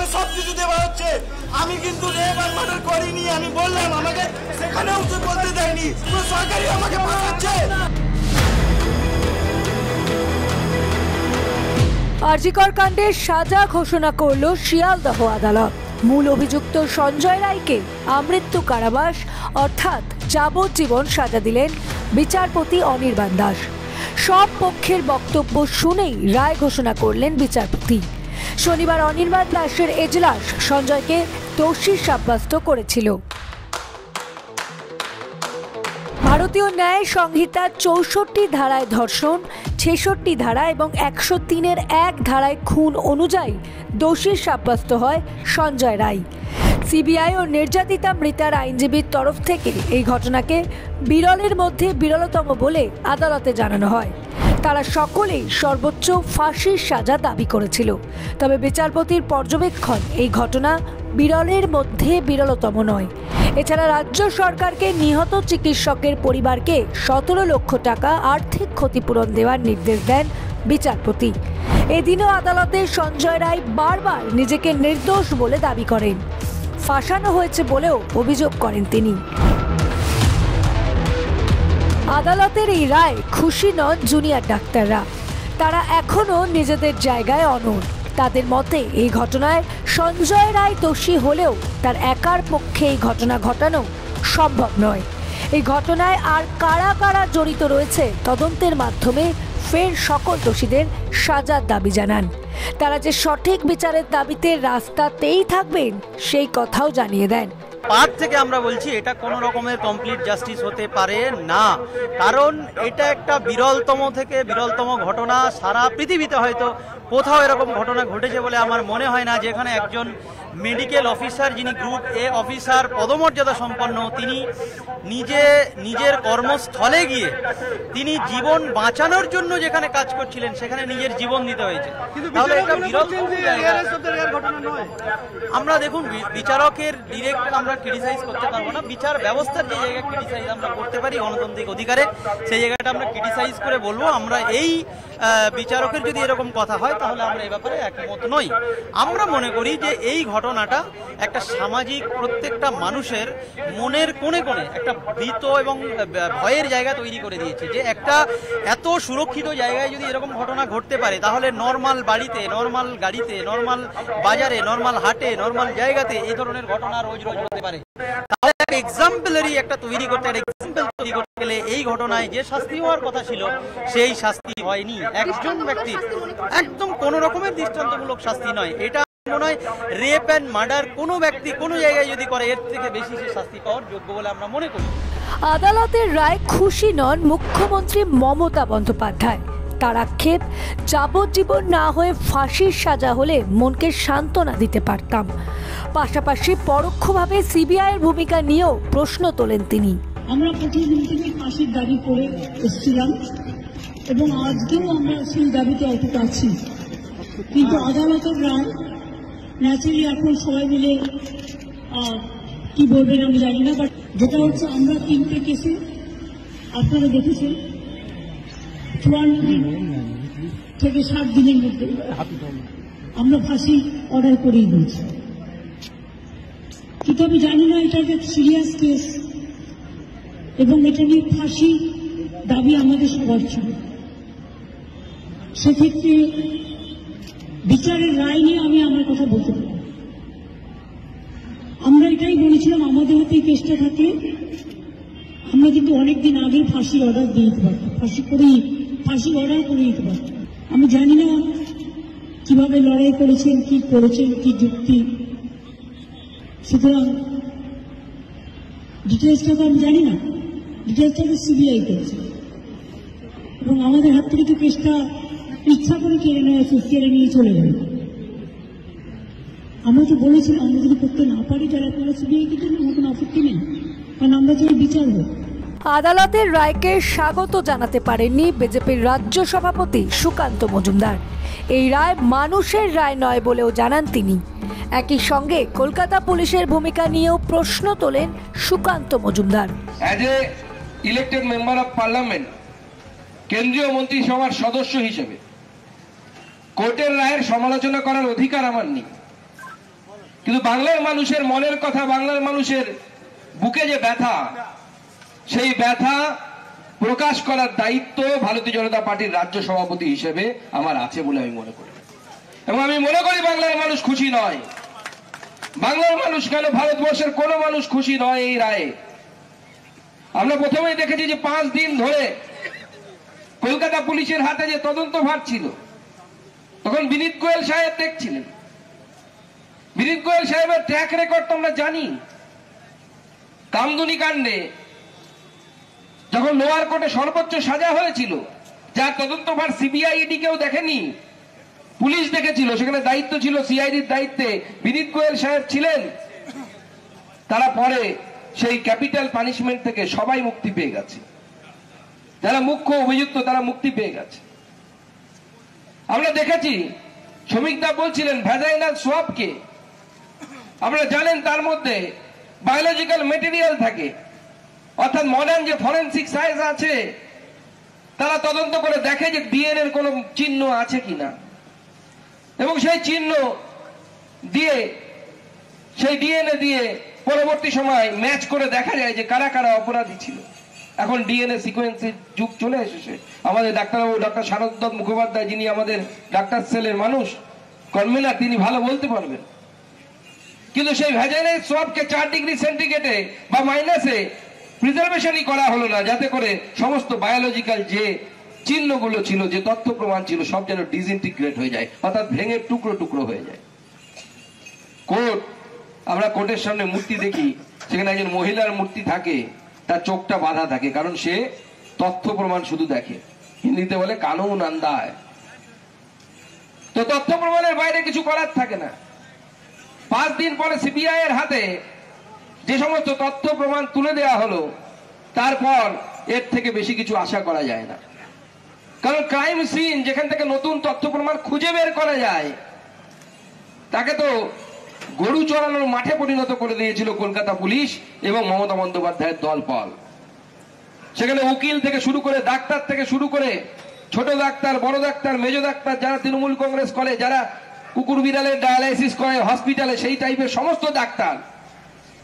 আমাকে সবকিছু দেওয়া হচ্ছে। আমি কিন্তু রেপ আর মার্ডার করিনি, আমি বললাম, আমাকে সেখানেও তো বলতে দেয়নি, সরকারি আমাকে ফাঁসাচ্ছে। আরজিকর কাণ্ডের সাজা ঘোষণা করল শিয়ালদহ আদালত। মূল অভিযুক্ত সঞ্জয় রায়কে আমৃত্যু কারাবাস অর্থাৎ যাবজ্জীবন সাজা দিলেন বিচারপতি অনির্বাণ দাস। সব পক্ষের বক্তব্য শুনেই রায় ঘোষণা করলেন বিচারপতি। শনিবার অনির্বাণ দাসের এজলাস সঞ্জয়কে দোষী সাব্যস্ত করেছিল। ভারতীয় ন্যায় সংহিতার 64 ধারায় ধর্ষণ, 66 ধারা এবং 103-এর 1 ধারায় খুন অনুযায়ী দোষী সাব্যস্ত হয় সঞ্জয় রায়। সিবিআই ও নির্যাতিতা মৃতার আইনজীবীর তরফ থেকে এই ঘটনাকে বিরলের মধ্যে বিরলতম বলে আদালতে জানানো হয়। তারা সকলেই সর্বোচ্চ ফাঁসির সাজা দাবি করেছিল। তবে বিচারপতির পর্যবেক্ষণ এই ঘটনা বিরলের মধ্যে বিরলতম নয়। এছাড়া রাজ্য সরকারকে নিহত চিকিৎসকের পরিবারকে 17 লক্ষ টাকা আর্থিক ক্ষতিপূরণ দেওয়ার নির্দেশ দেন বিচারপতি। এদিনও আদালতে সঞ্জয় রায় বারবার নিজেকে নির্দোষ বলে দাবি করেন। ফাঁসানো হয়েছে বলেও অভিযোগ করেন তিনি। আদালতের এই রায় খুশি নন জুনিয়র ডাক্তাররা। তারা এখনও নিজেদের জায়গায় অনড়। তাদের মতে এই ঘটনায় সঞ্জয় রায় দোষী হলেও তার একার পক্ষে এই ঘটনা ঘটানো সম্ভব নয়। এই ঘটনায় আর কারা কারা জড়িত রয়েছে তদন্তের মাধ্যমে ফের সকল দোষীদের সাজার দাবি জানান। তারা যে সঠিক বিচারের দাবিতে রাস্তাতেই থাকবেন সেই কথাও জানিয়ে দেন। পার্ট থেকে আমরা বলছি এটা কোনো রকমের কমপ্লিট জাস্টিস হতে পারে না, কারণ এটা একটা বিরলতম থেকে বিরলতম ঘটনা। সারা পৃথিবীতে হয়তো কোথাও এরকম ঘটনা ঘটেছে বলে আমার মনে হয় না, যেখানে একজন মেডিকেল অফিসার, যিনি গ্রুপ এ অফিসার পদমর্যাদা সম্পন্ন, তিনি নিজের কর্মস্থলে গিয়ে তিনি জীবন বাঁচানোর জন্য যেখানে কাজ করছিলেন সেখানে নিজের জীবন দিতে হয়েছে। তাহলে এটা বিরলতম জায়গা। আমরা দেখুন, বিচারকের ডিরেক্ট আমরা ক্রিটিসাইজ করতে পারবো না। বিচার ব্যবস্থার যে জায়গায় ক্রিটিসাইজ আমরা করতে পারি গণতান্ত্রিক অধিকারে, সেই জায়গাটা আমরা ক্রিটিসাইজ করে বলবো আমরা এই বিচারকের যদি এরকম কথা হয় তাহলে আমরা এই ব্যাপারে একমত নই। আমরা মনে করি যে এই ঘটনাটা একটা সামাজিক, প্রত্যেকটা মানুষের মনের কোণে কোণে একটা ভীত এবং ভয়ের জায়গা তৈরি করে দিয়েছে। যে একটা এত সুরক্ষিত জায়গায় যদি এরকম ঘটনা ঘটতে পারে, তাহলে নর্মাল বাড়িতে, নর্মাল গাড়িতে, নর্মাল বাজারে, নর্মাল হাটে, নর্মাল জায়গাতে এই ধরনের ঘটনা রোজ রোজ হতে পারে। তাহলে একটা এক্সাম্পলারি একটা তৈরি করতে গেলে এই ঘটনায় যে শাস্তি হওয়ার কথা ছিল সেই শাস্তি হয়নি। একজন ব্যক্তি একদম কোন রকমের দৃষ্টান্তমূলক শাস্তি নয়। এটা মনে হয় রেপ অ্যান্ড মার্ডার কোনো ব্যক্তি কোনো জায়গায় যদি করে এর থেকে বেশি সে শাস্তি পাওয়ার যোগ্য বলে আমরা মনে করি। আদালতের রায় খুশি নন মুখ্যমন্ত্রী মমতা বন্দ্যোপাধ্যায়। তার আক্ষেপ, যাবজ্জীবন না হয়ে ফাঁসির সাজা হলে মনকে সান্ত্বনা দিতে পারতাম। পাশাপাশি পরোক্ষভাবে সিবিআইয়ের ভূমিকা নিয়েও প্রশ্ন তোলেন তিনি। আমরা প্রথম দিন থেকে ফাঁসির দাবি করে এসেছিলাম এবং আজকেও আমরা সেই দাবিতে অটুট আছি, কিন্তু আদালতের রায় ন্যাচারালি এখন সবাই মিলে কি বলবেন আমি জানি না, বাট যেটা হচ্ছে আমরা 3টে কেসে আপনারা দেখেছেন 54 দিন থেকে 60 দিনের মধ্যে আমরা ফাঁসি অর্ডার করেই দিয়েছি। কিন্তু আমি জানি না এটা একটা সিরিয়াস কেস এবং এটা নিয়ে ফাঁসি দাবি আমাদের সবার ছিল। সেক্ষেত্রে বিচারের রায় নিয়ে আমি আমার কথা বলতে পারি। আমরা এটাই বলেছিলাম, আমাদের হাতে কেসটা থাকে আমরা কিন্তু অনেকদিন আগে ফাঁসির অর্ডার দিয়ে দিতে পারতাম, ফাঁসির অর্ডার করে দিতে পারতাম। আমি জানি না কিভাবে লড়াই করেছেন, কি করেছেন, কি যুক্তি, সুতরাং ডিটেলসটা তো আমি জানি না। ডিটেলসটা তো সিবিআই করেছে এবং আমাদের হাত থেকে তো কেসটা ইচ্ছা করে কেড়ে নিয়ে চলে যাবে। আমরা তো বলেছিলাম আমরা যদি করতে না পারি তাহলে আপনারা সিবিআইকে জন্য আমার কোনো আপত্তি নেই, কারণ আমরা চাই বিচার হোক। আদালতের রায়কে স্বাগত জানাতে পারেননি বিজেপির রাজ্য সভাপতি সুকান্ত মজুমদার। এই রায় মানুষের রায় নয় বলেও জানান তিনি। একই সঙ্গে কলকাতা পুলিশের ভূমিকা নিয়েও প্রশ্ন তোলেন Sukanta Majumdar. As a elected member of parliament, কেন্দ্রীয় মন্ত্রিসভার সদস্য হিসেবে কোর্টের রায়ের সমালোচনা করার অধিকার আমার নেই। কিন্তু বাংলার মানুষের মনের কথা, বাংলার মানুষের বুকে যে ব্যথা, সেই ব্যথা প্রকাশ করার দায়িত্ব ভারতীয় জনতা পার্টির রাজ্য সভাপতি হিসেবে আমার আছে বলে আমি মনে করি। এবং আমি মনে করি বাংলার মানুষ খুশি নয়। বাংলার মানুষ কেন, ভারতবর্ষের কোন মানুষ খুশি নয় এই রায়ে। আমরা প্রথমেই দেখেছি যে 5 দিন ধরে কলকাতা পুলিশের হাতে যে তদন্তভার ছিল, তখন বিনীত গোয়েল সাহেব দেখছিলেন। বিনীত গোয়েল সাহেবের ট্র্যাক রেকর্ড তো আমরা জানি। কামদুনি কাণ্ডে যখন লোয়ার কোর্টে সর্বোচ্চ সাজা হয়েছিল, যার তদন্তভার সিবিআই ইডি কেউ দেখেনি, পুলিশ দেখেছিল, সেখানে দায়িত্ব ছিল সিআইডির দায়িত্বে বিনীত গোয়েল সাহেব ছিলেন। তারা পরে সেই ক্যাপিটাল পানিশমেন্ট থেকে সবাই মুক্তি পেয়ে গেছে। যারা মুখ্য অভিযুক্ত তারা মুক্তি পেয়ে গেছে। আমরা দেখেছি শ্রমিকদা বলছিলেন ভ্যাজাইনাল সোয়াবকে, আপনারা জানেন তার মধ্যে বায়োলজিক্যাল মেটেরিয়াল থাকে, অর্থাৎ মডার্ন যে ফরেনসিক সায়েন্স আছে তারা তদন্ত করে দেখে যে ডিএনএ এর কোনো চিহ্ন আছে কিনা, এবং সেই চিহ্ন দিয়ে, সেই ডিএনএ দিয়ে পরবর্তী সময় ম্যাচ করে দেখা যায় যে কারা কারা অপরাধী ছিল। এখন ডিএনএ সিকোয়েন্সের যুগ চলে এসেছে। আমাদের ডাক্তারবাবু ডক্টর শারদ মুখোপাধ্যায়, যিনি আমাদের ডাক্তার সেলের মানুষ, কনভেনার, তিনি ভালো বলতে পারবেন। কিন্তু সেই ভ্যাজাইনাল সোয়াবকে 4 ডিগ্রি সেন্টিগ্রেডে বা মাইনাসে প্রিজার্ভেশনই করা হলো না, যাতে করে সমস্ত বায়োলজিক্যাল যে চিহ্নগুলো ছিল, যে তথ্য প্রমাণ ছিল, সব যেন ডিসইন্টিগ্রেট হয়ে যায়, অর্থাৎ ভেঙে টুকরো টুকরো হয়ে যায়। কোর্ট, আমরা কোর্টের সামনে মূর্তি দেখি, সেখানে একজন মহিলার মূর্তি থাকে, তার চোখটা বাঁধা থাকে, কারণ সে তথ্য প্রমাণ শুধু দেখে। হিন্দিতে বলে কানুন আন্দায়। তো তথ্য প্রমাণের বাইরে কিছু করার থাকে না। 5 দিন পরে সিবিআই এর হাতে যে সমস্ত তথ্য প্রমাণ তুলে দেওয়া হলো, তারপর এর থেকে বেশি কিছু আশা করা যায় না। কারণ ক্রাইম সিন, যেখান থেকে নতুন তথ্য প্রমাণ খুঁজে বের করা যায়, তাকে তো গরু চড়ানোর মাঠে পরিণত করে দিয়েছিল কলকাতা পুলিশ এবং মমতা বন্দ্যোপাধ্যায়ের দলবল। সেখানে উকিল থেকে শুরু করে, ডাক্তার থেকে শুরু করে, ছোট ডাক্তার, বড় ডাক্তার, মেজো ডাক্তার, যারা তৃণমূল কংগ্রেস করে, যারা কুকুর বিড়ালের ডায়ালাইসিস করে হসপিটালে, সেই টাইপের সমস্ত ডাক্তার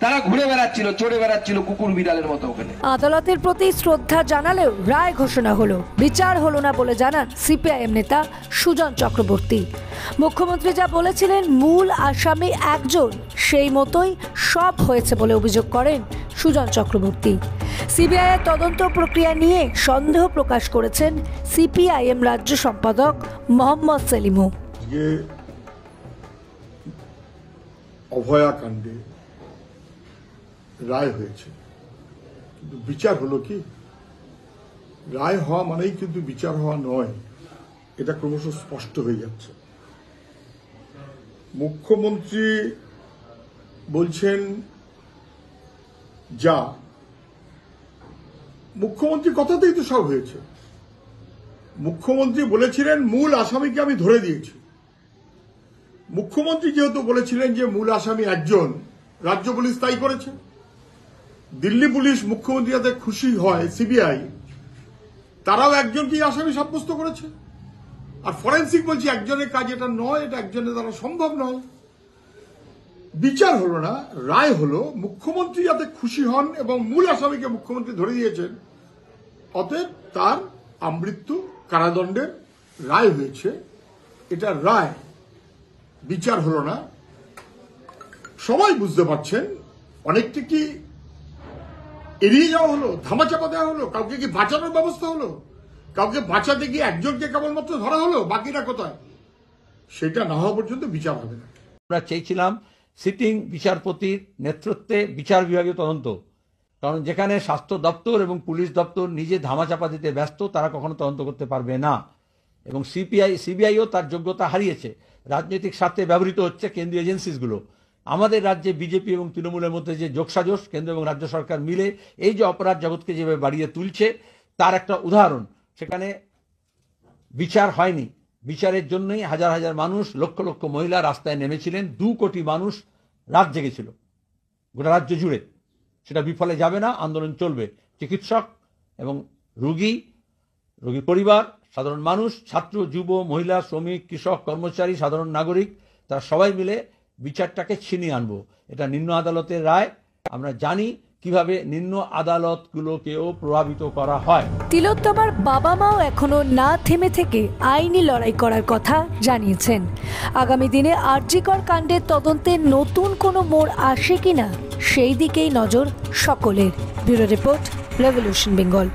তারা ঘুরে বেড়াচ্ছিল, চড়ে বেড়াচ্ছিল কুকুর বিড়ালের মতো ওখানে। আদালতের প্রতি শ্রদ্ধা জানালেও রায় ঘোষণা হলো, বিচার হলো না বলে জানান সিপিআইএম নেতা সুজন চক্রবর্তী। মুখ্যমন্ত্রী যা বলেছিলেন মূল আসামি একজন, সেই মতোই সব হয়েছে বলে অভিযোগ করেন সুজন চক্রবর্তী। সিবিআই এর তদন্ত প্রক্রিয়া নিয়ে সন্দেহ প্রকাশ করেছেন সিপিআইএম রাজ্য সম্পাদক মোহাম্মদ সেলিমও। অভয়া কাণ্ডে রায় হয়েছে, কিন্তু বিচার হলো কি? রায় হওয়া মানেই কিন্তু বিচার হওয়া নয়, এটা ক্রমশ স্পষ্ট হয়ে যাচ্ছে। মুখ্যমন্ত্রী বলছেন যা, মুখ্যমন্ত্রীর কথাতেই তো সব হয়েছে। মুখ্যমন্ত্রী বলেছিলেন মূল আসামিকে আমি ধরে দিয়েছি। মুখ্যমন্ত্রী যেহেতু বলেছিলেন যে মূল আসামি একজন, রাজ্য পুলিশ তাই করেছে। দিল্লি পুলিশ মুখ্যমন্ত্রী যাতে খুশি হয়, সিবিআই তারাও একজনকেই আসামি সাব্যস্ত করেছে। আর ফরেন্সিক বলছে একজনের কাজ এটা নয়, এটা একজনের দ্বারা সম্ভব নয়। বিচার হলো না, রায় হলো। মুখ্যমন্ত্রী যাতে খুশি হন এবং মূল আসামিকে মুখ্যমন্ত্রী ধরে দিয়েছেন, অতএব তার আমৃত্যু কারাদণ্ডের রায় হয়েছে। এটা রায়, বিচার হলো না। সবাই বুঝতে পারছেন অনেকটা কি এড়িয়ে যাওয়া হলো, ধামাচাপা দেওয়া হলো, কাউকে কি বাঁচানোর ব্যবস্থা হলো, কাউকে বাঁচাতে গিয়ে একজনকে কেবলমাত্র ধরা হলো, বাকিরা কোথায়? সেটা না হওয়া পর্যন্ত বিচার হবে না। আমরা চেয়েছিলাম সিটিং বিচারপতির নেতৃত্বে বিচার বিভাগীয় তদন্ত, কারণ যেখানে স্বাস্থ্য দপ্তর এবং পুলিশ দপ্তর নিজে ধামাচাপা দিতে ব্যস্ত, তারা কখনো তদন্ত করতে পারবে না। এবং সিবিআইও তার যোগ্যতা হারিয়েছে, রাজনৈতিক স্বার্থে ব্যবহৃত হচ্ছে কেন্দ্রীয় এজেন্সিসগুলো। আমাদের রাজ্যে বিজেপি এবং তৃণমূলের মধ্যে যে যোগসাজশ, কেন্দ্র এবং রাজ্য সরকার মিলে এই যে অপরাধ জগৎকে যেভাবে বাড়িয়ে তুলছে, তার একটা উদাহরণ। সেখানে বিচার হয়নি, বিচারের জন্যই হাজার হাজার মানুষ, লক্ষ লক্ষ মহিলা রাস্তায় নেমেছিলেন, 2 কোটি মানুষ রাত জেগেছিল গোটা রাজ্য জুড়ে। সেটা বিফলে যাবে না, আন্দোলন চলবে। চিকিৎসক এবং রোগীর পরিবার, সাধারণ মানুষ, ছাত্র, যুব, মহিলা, শ্রমিক, কৃষক, কর্মচারী, সাধারণ নাগরিক, তারা সবাই মিলে বিচারটাকে ছিনিয়ে আনবো। এটা নিম্ন আদালতের রায়। আমরা জানি কিভাবে নিম্ন আদালতগুলোকেও প্রভাবিত করা হয়। তিলোত্তমার বাবা মাও এখনো না থেমে থেকে আইনি লড়াই করার কথা জানিয়েছেন। আগামী দিনে আর.জি. কর কাণ্ডের তদন্তে নতুন কোনো মোড় আসে কিনা সেই দিকেই নজর সকলের। Bureau report, revolution Bengal.